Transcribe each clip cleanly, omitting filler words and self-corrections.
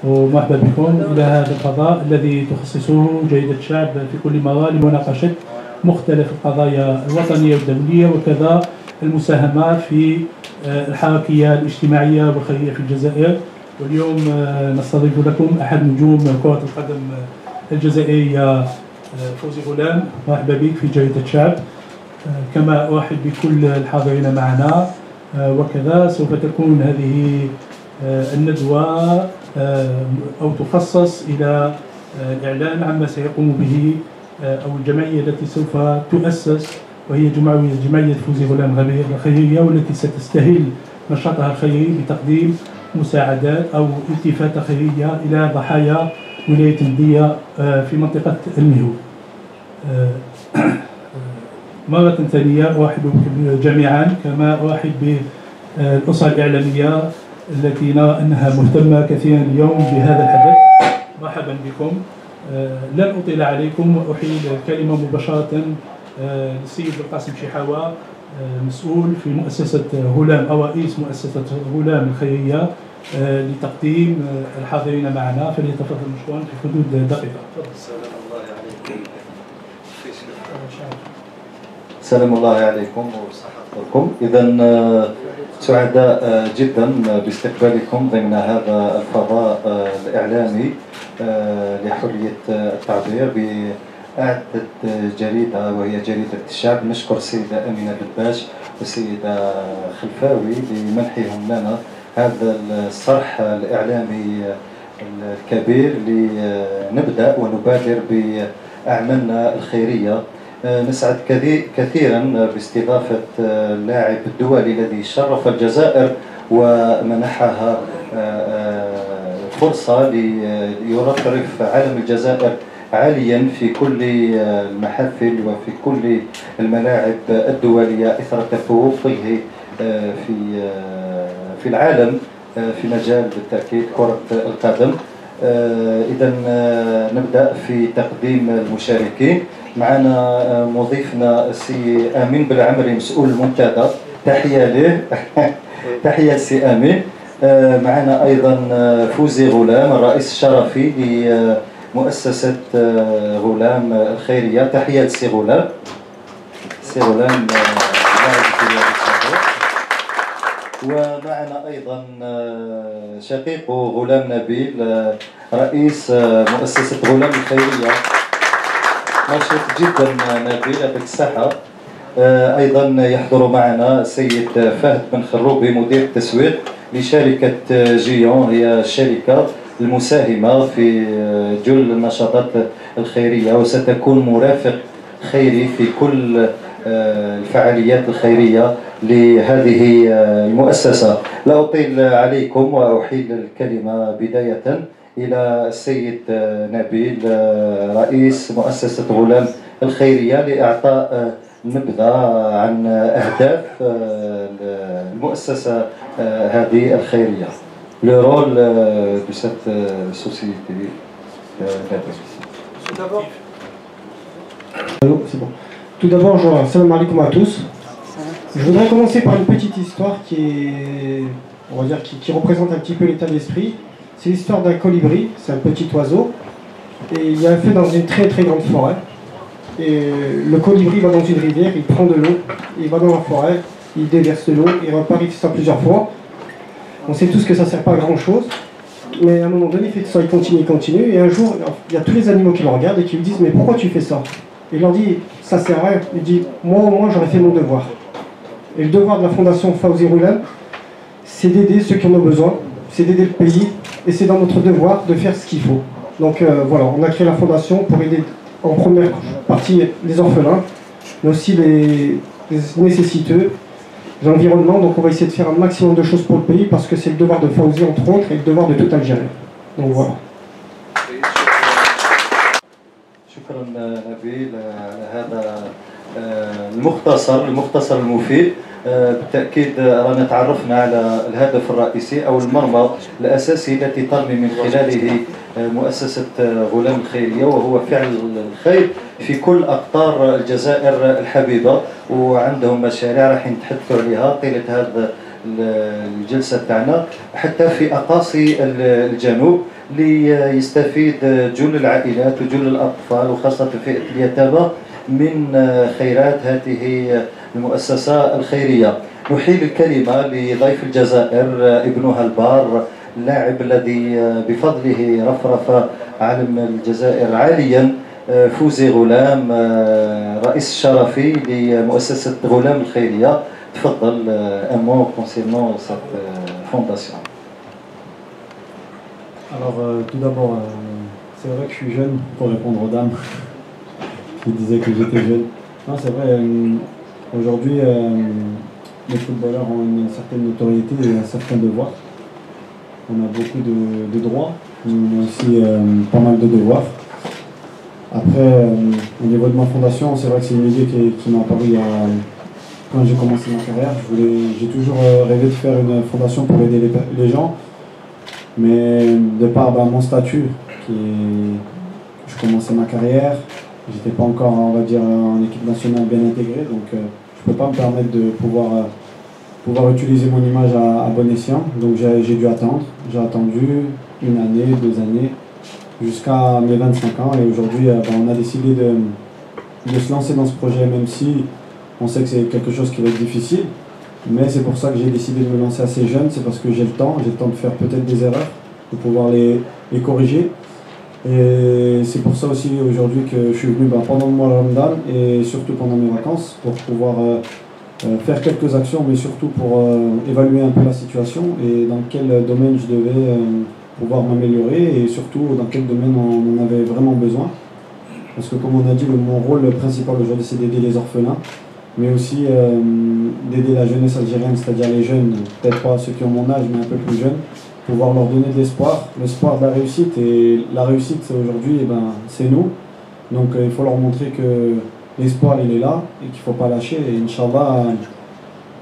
ومرحبا بكم إلى هذا الفضاء الذي تخصصه جريدة الشعب في كل مرة لمناقشة مختلف القضايا الوطنية والدولية، وكذا المساهمات في الحركية الاجتماعية والخيرية في الجزائر. واليوم نستضيف لكم أحد نجوم كرة القدم الجزائرية، فوزي غلام. مرحبا بك في جريدة الشعب. كما أرحب بكل الحاضرين معنا. وكذا سوف تكون هذه الندوة أو تخصص إلى الإعلان عما سيقوم به أو الجمعية التي سوف تؤسس، وهي جمعية فوزي غلام الخيرية، والتي ستستهل نشاطها الخيري بتقديم مساعدات أو التفاتة خيرية إلى ضحايا ولاية الندية في منطقة المهو. مرة ثانية أرحب بكم جميعا، كما أرحب بالأسرة الإعلامية التي نرى أنها مهتمة كثيرا اليوم بهذا الحدث. مرحبا بكم. لن أطيل عليكم وأحيل الكلمة مباشرة للسيد القاسم شحاوة، مسؤول في مؤسسة غلام أو رئيس مؤسسة غلام الخيرية، لتقديم الحاضرين معنا. فليتفضل مشكورا في حدود دقيقة. سلام الله عليكم. سلام الله عليكم وصحتكم. إذا سعداء جدا باستقبالكم ضمن هذا الفضاء الإعلامي لحرية التعبير بأعدة جريدة، وهي جريدة الشعب. نشكر السيدة أمينة دباش والسيدة خلفاوي لمنحهم لنا هذا الصرح الإعلامي الكبير لنبدأ ونبادر بأعمالنا الخيرية. نسعد كثيرا باستضافة اللاعب الدولي الذي شرف الجزائر ومنحها فرصة ليرفرف علم الجزائر عاليا في كل المحافل وفي كل الملاعب الدولية إثر تفوقه في العالم في مجال بالتأكيد كرة القدم. إذا نبدأ في تقديم المشاركين. معنا مضيفنا السي آمين بالعمري، مسؤول المنتدى. تحية له. تحية السي آمين. معنا أيضا فوزي غلام، الرئيس الشرفي لمؤسسة غلام الخيرية. تحية السي غلام. السي غلام. ومعنا أيضا شقيق غلام نبيل، رئيس مؤسسة غلام الخيرية. نشيط جدا نبيل، يعطيك الصحة. أيضا يحضر معنا السيد فهد بن خروبي، مدير التسويق لشركة جيون، هي الشركة المساهمة في جل النشاطات الخيرية، وستكون مرافق خيري في كل الفعاليات الخيرية لهذه المؤسسة. لا أطيل عليكم وأحيل الكلمة بداية إلى السيد نبيل، رئيس مؤسسة غلام الخيرية، لإعطاء نبذة عن أهداف المؤسسة هذه الخيرية. Le rôle de cette société. C'est bon. Tout d'abord, salam alaikum à tous. Je voudrais commencer par une petite histoire qui représente un petit peu l'état d'esprit. C'est l'histoire d'un colibri, c'est un petit oiseau, et il y a un feu dans une très très grande forêt. Et le colibri va dans une rivière, il prend de l'eau, il va dans la forêt, il déverse de l'eau, il repart, il fait ça plusieurs fois. On sait tous que ça ne sert pas à grand chose, mais à un moment donné il fait ça, il continue, et un jour il y a tous les animaux qui le regardent et qui lui disent mais pourquoi tu fais ça? Et il leur dit ça sert à rien. Il dit moi au moins j'aurais fait mon devoir. Et le devoir de la fondation Fawzi Roulam, c'est d'aider ceux qui en ont besoin, c'est d'aider le pays, et c'est dans notre devoir de faire ce qu'il faut. Donc voilà, on a créé la fondation pour aider en première partie les orphelins, mais aussi les nécessiteux, l'environnement. Donc on va essayer de faire un maximum de choses pour le pays, parce que c'est le devoir de Fawzi entre autres, et le devoir de tout Algérien. Donc voilà. شكرا نبيل على هذا المختصر المفيد. بالتأكيد رانا تعرفنا على الهدف الرئيسي أو المرمى الأساسي التي ترمي من خلاله مؤسسة غلام الخيرية، وهو فعل الخير في كل أقطار الجزائر الحبيبة. وعندهم مشاريع راح نتحدثوا عليها طيلة هذا الجلسه تاعنا حتى في اقاصي الجنوب ليستفيد جل العائلات وجل الاطفال وخاصه فئه اليتامى من خيرات هذه المؤسسه الخيريه. نحيل الكلمه لضيف الجزائر ابنها البار، اللاعب الذي بفضله رفرف علم الجزائر عاليا، فوزي غلام، رئيس الشرفي لمؤسسة غلام الخيرية. تفضل un mot concernant cette fondation. Alors tout d'abord, c'est vrai que je suis jeune pour répondre aux dames qui disaient que j'étais jeune. Non, c'est vrai, aujourd'hui les footballeurs ont une certaine notoriété et un certain devoir. On a beaucoup de droits, mais on a aussi pas mal de devoirs. Après, au niveau de ma fondation, c'est vrai que c'est une idée qui m'a apparu quand j'ai commencé ma carrière. J'ai toujours rêvé de faire une fondation pour aider les gens, mais de par mon statut, je commençais ma carrière, j'étais pas encore, on va dire, en équipe nationale bien intégrée, donc je peux pas me permettre de pouvoir utiliser mon image à bon escient. Donc j'ai dû attendre, j'ai attendu 1 année, 2 années, jusqu'à mes 25 ans, et aujourd'hui on a décidé de se lancer dans ce projet, même si on sait que c'est quelque chose qui va être difficile, mais c'est pour ça que j'ai décidé de me lancer assez jeune. C'est parce que j'ai le temps de faire peut-être des erreurs, de pouvoir les corriger, et c'est pour ça aussi aujourd'hui que je suis venu pendant le mois de Ramadan et surtout pendant mes vacances pour pouvoir faire quelques actions, mais surtout pour évaluer un peu la situation et dans quel domaine je devais pouvoir m'améliorer, et surtout dans quel domaine on en avait vraiment besoin. Parce que comme on a dit, mon rôle principal aujourd'hui, c'est d'aider les orphelins, mais aussi d'aider la jeunesse algérienne, c'est-à-dire les jeunes, peut-être pas ceux qui ont mon âge, mais un peu plus jeunes, pouvoir leur donner de l'espoir de la réussite. Et la réussite aujourd'hui, c'est nous. Donc il faut leur montrer que l'espoir il est là et qu'il ne faut pas lâcher. Et Inch'Allah,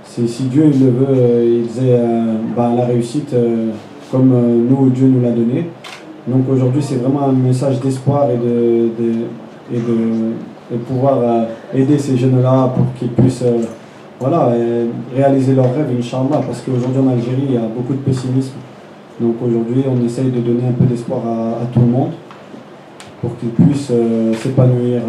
si Dieu il le veut, ils aient la réussite comme nous, Dieu nous l'a donné. Donc aujourd'hui, c'est vraiment un message d'espoir et de pouvoir aider ces jeunes-là pour qu'ils puissent réaliser leurs rêves, Inch'Allah, parce qu'aujourd'hui en Algérie, il y a beaucoup de pessimisme. Donc aujourd'hui, on essaye de donner un peu d'espoir à tout le monde pour qu'ils puissent s'épanouir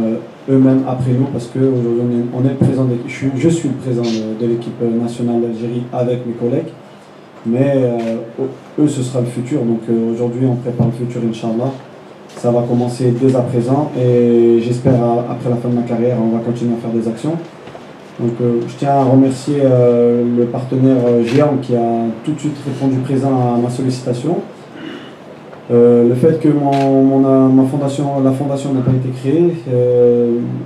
eux-mêmes après nous, parce qu'aujourd'hui, on est le président je suis le président de l'équipe nationale d'Algérie avec mes collègues. Mais eux, ce sera le futur. Donc aujourd'hui, on prépare le futur, Inch'Allah. Ça va commencer dès à présent, et j'espère après la fin de ma carrière, on va continuer à faire des actions. Donc je tiens à remercier le partenaire Géant qui a tout de suite répondu présent à ma sollicitation. Le fait que la fondation n'a pas été créée,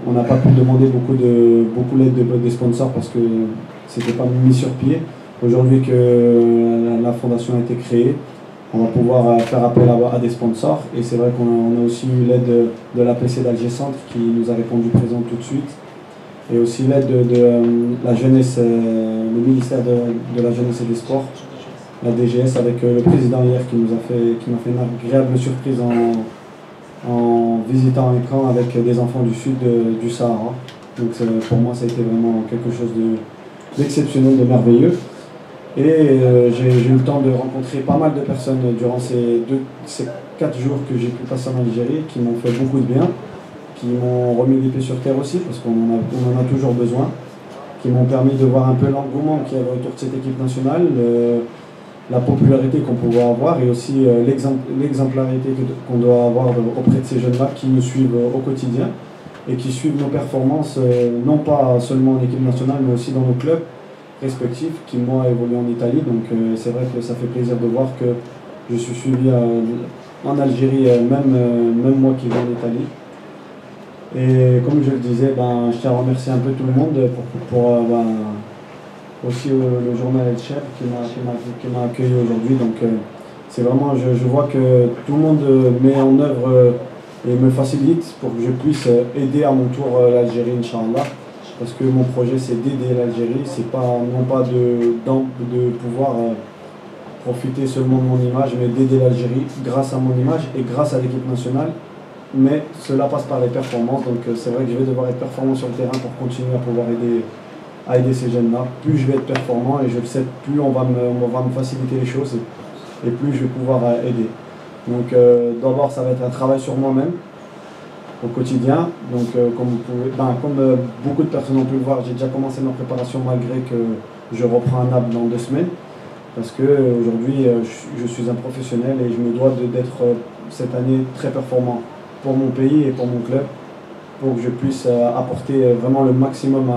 on n'a pas pu demander beaucoup l'aide des sponsors parce que c'était pas mis sur pied. Aujourd'hui que la fondation a été créée, on va pouvoir faire appel à des sponsors, et c'est vrai qu'on a aussi eu l'aide de l'APC d'Alger Centre qui nous a répondu présent tout de suite, et aussi l'aide de la jeunesse, le ministère de la jeunesse et des sports, la DGS, avec le président hier qui m'a fait une agréable surprise en visitant un camp avec des enfants du sud du Sahara. Donc pour moi, ça a été vraiment quelque chose d'exceptionnel, de merveilleux. Et j'ai eu le temps de rencontrer pas mal de personnes durant ces 4 jours que j'ai pu passer en Algérie, qui m'ont fait beaucoup de bien, qui m'ont remis les pieds sur terre aussi, parce qu'on en a toujours besoin, qui m'ont permis de voir un peu l'engouement qu'il y avait autour de cette équipe nationale, la popularité qu'on pouvait avoir, et aussi l'exemplarité qu'on doit avoir auprès de ces jeunes-là qui nous suivent au quotidien et qui suivent nos performances, non pas seulement en équipe nationale, mais aussi dans nos clubs respectifs, qui moi évolué en Italie. Donc c'est vrai que ça fait plaisir de voir que je suis suivi en Algérie, même moi qui viens d'Italie. Et comme je le disais, je tiens à remercier un peu tout le monde pour aussi le journal El Cheb qui m'a accueilli aujourd'hui. Donc c'est vraiment, je vois que tout le monde met en œuvre et me facilite pour que je puisse aider à mon tour l'Algérie, Inch'Allah. Parce que mon projet, c'est d'aider l'Algérie, c'est non pas de pouvoir profiter seulement de mon image, mais d'aider l'Algérie grâce à mon image et grâce à l'équipe nationale. Mais cela passe par les performances, donc c'est vrai que je vais devoir être performant sur le terrain pour continuer à pouvoir aider à aider ces jeunes-là. Plus je vais être performant, et je le sais, plus on va me faciliter les choses et plus je vais pouvoir aider. Donc d'abord, ça va être un travail sur moi-même au quotidien. Donc comme beaucoup de personnes ont pu le voir, j'ai déjà commencé ma préparation malgré que je reprends un NAB dans 2 semaines. Parce qu'aujourd'hui, je suis un professionnel et je me dois d'être cette année très performant pour mon pays et pour mon club, pour que je puisse apporter vraiment le maximum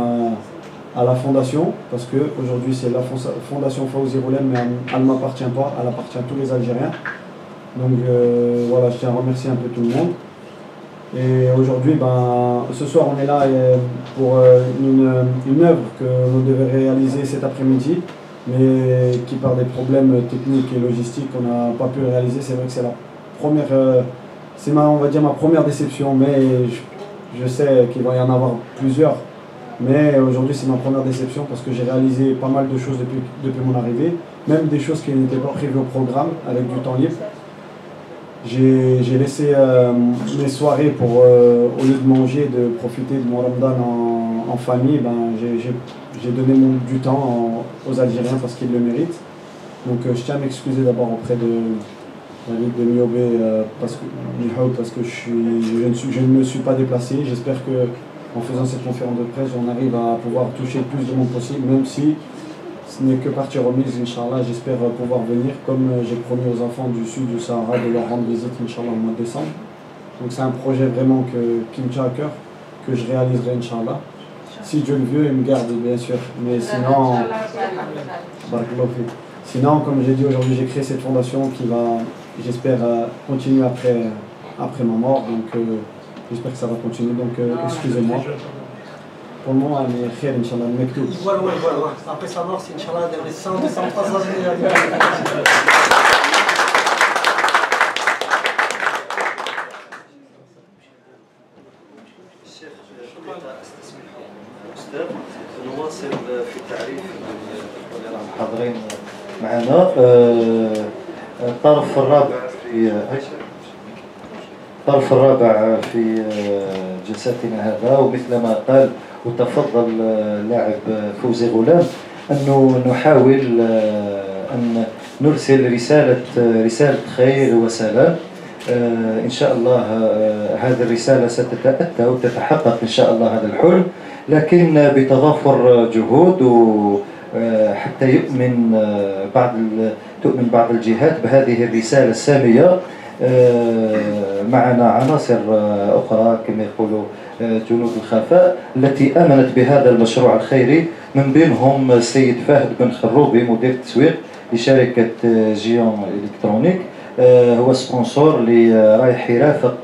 à la fondation, parce qu'aujourd'hui c'est la fondation Fawzi Roulem, mais elle ne m'appartient pas, elle appartient à tous les Algériens. Donc voilà, je tiens à remercier un peu tout le monde. Et aujourd'hui, ce soir on est là pour une œuvre que l'on devait réaliser cet après-midi, mais qui par des problèmes techniques et logistiques on n'a pas pu le réaliser. C'est vrai que c'est la première, on va dire ma première déception, mais je sais qu'il va y en avoir plusieurs. Mais aujourd'hui c'est ma première déception parce que j'ai réalisé pas mal de choses depuis mon arrivée, même des choses qui n'étaient pas prévues au programme avec du temps libre. J'ai laissé mes soirées pour, au lieu de manger, de profiter de mon Ramadan en famille, j'ai donné du temps aux Algériens parce qu'ils le méritent. Donc je tiens à m'excuser d'abord auprès de la Ligue de Niobé parce que je ne me suis pas déplacé. J'espère qu'en faisant cette conférence de presse, on arrive à pouvoir toucher le plus de monde possible, même si ce n'est que partie remise, Inch'Allah. J'espère pouvoir venir, comme j'ai promis aux enfants du sud du Sahara de leur rendre visite, Inch'Allah, au mois de décembre. Donc c'est un projet vraiment qui me tient à cœur, que je réaliserai, Inch'Allah. Si Dieu le veut, il me garde, bien sûr. Mais sinon, comme j'ai dit aujourd'hui, j'ai créé cette fondation qui va, j'espère, continuer après ma mort. Donc j'espère que ça va continuer. Donc excusez-moi. Pour le moment, mais khair, Inch'Allah, le mektoub. Voilà. Après sa mort, c'est Inch'Allah, des 100, 200, 300 années. نواصل في التعريف الحاضرين معنا. الطرف في جلستنا هذا، ومثل ما قال وتفضل اللاعب فوزي غلام أنه نحاول أن نرسل رسالة خير وسلام. إن شاء الله هذه الرسالة ستتأتى وتتحقق إن شاء الله هذا الحلم، لكن بتضافر جهود حتى تؤمن بعض الجهات بهذه الرسالة السامية. معنا عناصر أخرى كما يقولوا جنود الخفاء التي آمنت بهذا المشروع الخيري، من بينهم السيد فهد بن خروبي مدير التسويق لشركة جيون إلكترونيك، هو سبونسور اللي رايح يرافق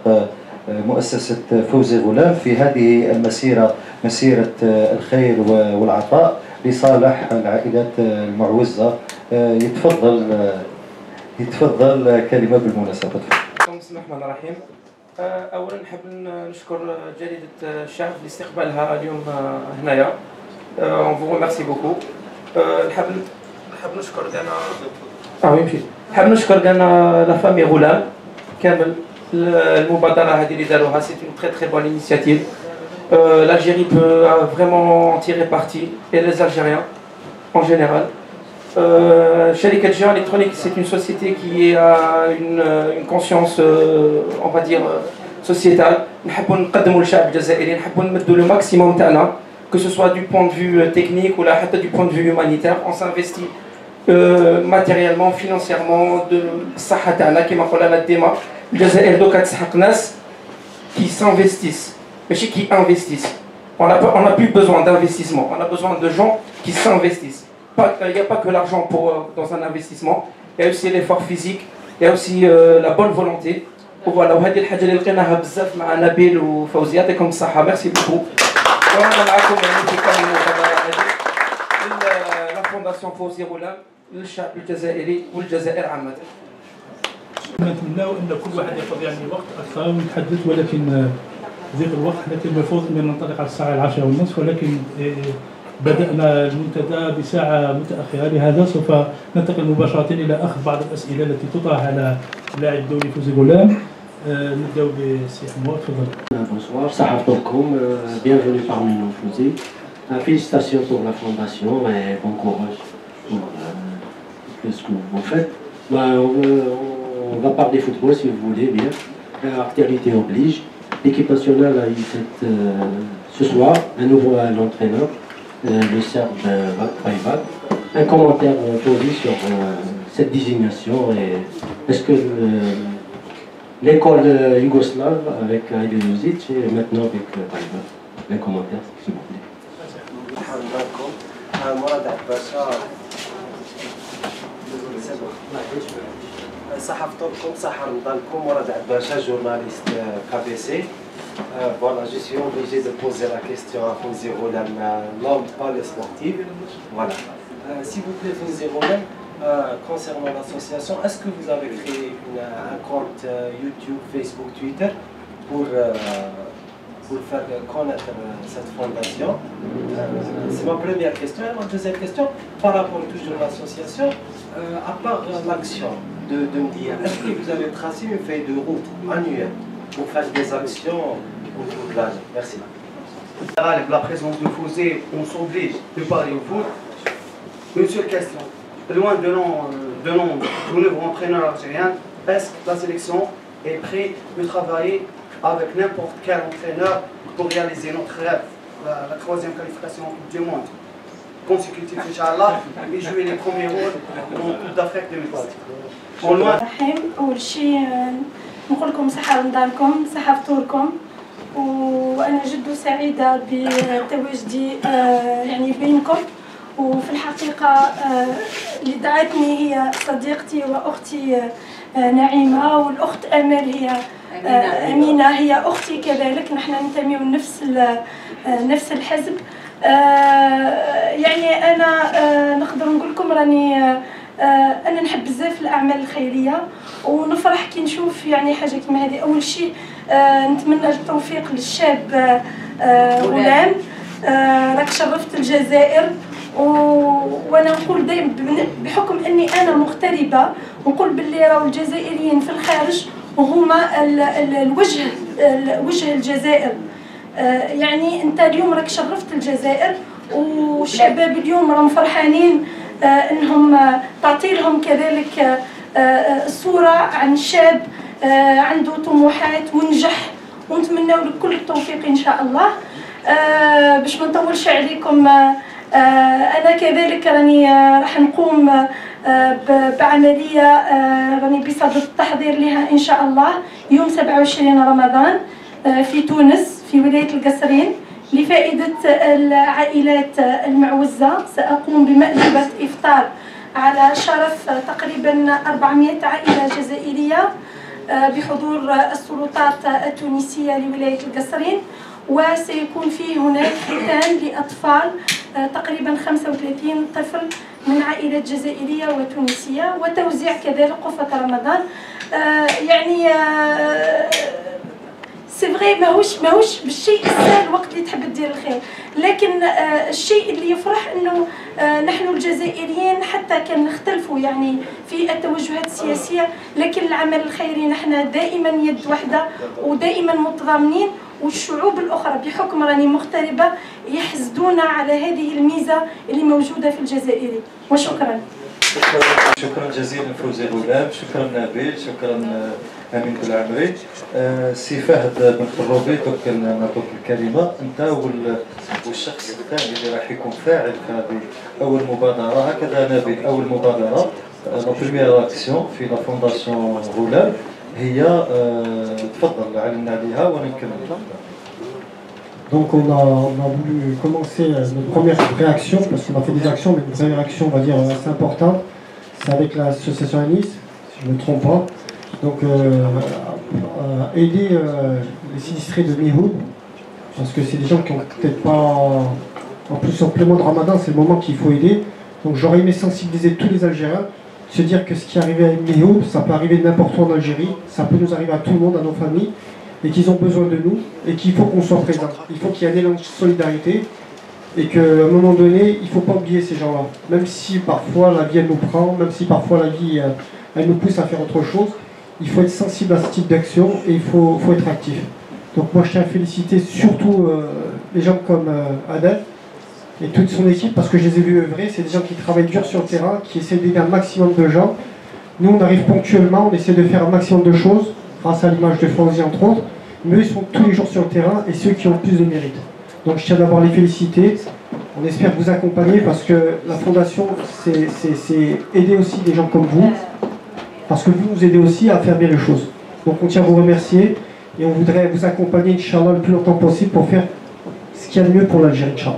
مؤسسة فوزي غلام في هذه المسيرة، مسيرة الخير والعطاء لصالح العائلات المعوزة. يتفضل كلمة بالمناسبة. بسم الله الرحمن الرحيم. أولا نحب نشكر جريدة الشعب لاستقبالها اليوم هنايا. On vous remercie beaucoup. نحب نشكر كاع لا فامي غلام كامل. المبادرة هذه اللي داروها c'est une très bonne initiative. L'Algérie peut vraiment en tirer parti et les Algériens en général. Sharika Géant Électronique, c'est une société qui a une conscience, on va dire, sociétale. نحبوا نقدموا للشعب الجزائري، نحبوا نمدوا le maximum تاعنا, que ce soit du point de vue technique ou حتى du point de vue humanitaire. On s'investit matériellement, financièrement, de الصحة تاعنا كما قلنا ديما. الجزائر دوكا تسحق ناس qui s'investissent, ماشي qui investissent. On n'a plus besoin d'investissement, on a besoin de gens qui s'investissent. Il n'y a pas que l'argent dans un investissement, il y a aussi l'effort physique, il y a aussi la bonne volonté. Voilà, وهذه الحاجة اللي لقيناها بزاف مع نبيل وفوزي، يعطيكم الصحة، ميرسي بوكو. وأنا معكم يعني في كامل المبادرة هذه لا فونداسيون فوزي غلام للشعب الجزائري والجزائر عامة. نتمناو أن كل واحد ياخذ يعني وقت أكثر ويتحدث، ولكن ضيق الوقت، لكن المفروض أن ننطلق على الساعة 10:30، ولكن بدأنا المنتدى بساعة متأخرة، لهذا سوف ننتقل مباشرة إلى أخذ بعض الأسئلة التي تطرح على اللاعب الدولي فوزي غلام. نبدأ بالسي حموار، تفضل. Bonsoir, صحفتكم, bienvenue parmi nous Fouzi. Félicitations pour la fondation et bon courage pour ce que vous faites. On va parler football si vous voulez bien. Actualité oblige. L'équipe nationale a eu ce soir un nouveau entraîneur, le Serbe Vajvad. Un commentaire posé sur cette désignation et est-ce que l'école yougoslave avec Aïda Juzic et maintenant avec Vajvad. Un commentaire s'il vous plaît. صحفتكم صحة رمضانكم مراد عباشة جورناليست KBC. Voilà, je suis obligé de poser la question à Fawzi Ghoulam, l'homme pas le sportif. Voilà. S'il vous plaît, Fawzi Ghoulam, concernant l'association, est-ce que vous avez créé un compte YouTube, Facebook, Twitter pour faire connaître cette fondation? C'est ma première question. Et ma deuxième question, par rapport toujours à l'association, à part l'action de Mdia, est-ce que vous avez tracé une feuille de route annuelle pour faire des actions au cours de l'année? Merci. Avec la présence de Fawzi, on s'oblige de parler au foot. Une seule question. Loin de nos nouveaux entraîneurs algériens, est-ce que la sélection est prête de travailler avec n'importe quel entraîneur pour réaliser notre rêve, la troisième qualification du monde consécutive, Inch'Allah, et jouer les premiers rôles en Coupe d'Afrique 2020. أول شيء نقول لكم صحة رمضانكم، صحة فطوركم، وأنا جد سعيدة بتواجدي يعني بينكم. وفي الحقيقة اللي دعتني هي صديقتي وأختي نعيمة، والأخت أمل هي أمينة هي أختي كذلك، نحن ننتمي من نفس الحزب. يعني أنا نقدر نقول لكم راني أنا نحب بزاف الأعمال الخيرية، ونفرح كي نشوف يعني حاجة كيما هذه. أول شيء نتمنى التوفيق للشاب غلام، راك شرفت الجزائر. وانا نقول دائما بحكم اني انا مغتربه، نقول باللي راهو الجزائريين في الخارج وهما وجه الجزائر. يعني انت اليوم راك شرفت الجزائر، والشباب اليوم راهم فرحانين انهم تعطي لهم كذلك صوره عن شاب عنده طموحات ونجح، ونتمنى لك كل التوفيق ان شاء الله. باش ما نطولش عليكم، أنا كذلك راني راح نقوم بعملية راني بصدد التحضير لها إن شاء الله يوم 27 رمضان في تونس في ولاية القصرين لفائدة العائلات المعوزة. سأقوم بمأدبة إفطار على شرف تقريبا 400 عائلة جزائرية بحضور السلطات التونسية لولاية القصرين، وسيكون فيه هناك ختان لأطفال تقريبا 35 طفل من عائلات جزائرية وتونسية، وتوزيع كذلك قفة رمضان. يعني سي فغي ماهوش بالشيء السهل وقت اللي تحب دير الخير، لكن الشيء اللي يفرح انه نحن الجزائريين حتى كان نختلفوا يعني في التوجهات السياسية، لكن العمل الخيري نحن دائما يد واحدة ودائما متضامنين، والشعوب الأخرى بحكم راني مغتربة يحسدون على هذه الميزة اللي موجودة في الجزائر. وشكرا. شكرا جزيلا فوزي غلام، شكرا نبيل، شكرا امين العمري. سي فهد بن خروبي نعطوك الكلمه انت والشخص الثاني اللي راح يكون فاعل في هذه اول مبادره. هكذا نبيل، اول مبادره لا بريمير اكسيون في لا فونداسيون غلام هي تفضل علمنا عليها ونكمل. Donc on a voulu commencer notre première réaction, parce qu'on a fait des actions, mais une première action, on va dire, assez importante, c'est avec l'association Anis, si je ne me trompe pas. Donc aider les sinistrés de Mihoud, parce que c'est des gens qui n'ont peut-être pas... En plus, en plein mois de Ramadan, c'est le moment qu'il faut aider. Donc j'aurais aimé sensibiliser tous les Algériens, se dire que ce qui est arrivé avec Mihoud, ça peut arriver n'importe où en Algérie, ça peut nous arriver à tout le monde, à nos familles, et qu'ils ont besoin de nous, et qu'il faut qu'on soit présent. Il faut qu'il y ait un élan de solidarité, et qu'à un moment donné, il ne faut pas oublier ces gens-là. Même si parfois la vie elle nous prend, même si parfois la vie elle nous pousse à faire autre chose, il faut être sensible à ce type d'action, et il faut être actif. Donc moi je tiens à féliciter surtout les gens comme Adel, et toute son équipe, parce que je les ai vus œuvrer. C'est des gens qui travaillent dur sur le terrain, qui essaient d'aider un maximum de gens. Nous, on arrive ponctuellement, on essaie de faire un maximum de choses, grâce à l'image de Fawzi entre autres, mais eux, ils sont tous les jours sur le terrain, et ceux qui ont le plus de mérite. Donc je tiens d'abord à les féliciter. On espère vous accompagner, parce que la fondation, c'est aider aussi des gens comme vous, parce que vous nous aidez aussi à faire bien les choses. Donc on tient à vous remercier, et on voudrait vous accompagner, Inch'Allah, le plus longtemps possible pour faire ce qu'il y a de mieux pour l'Algérie, Inch'Allah.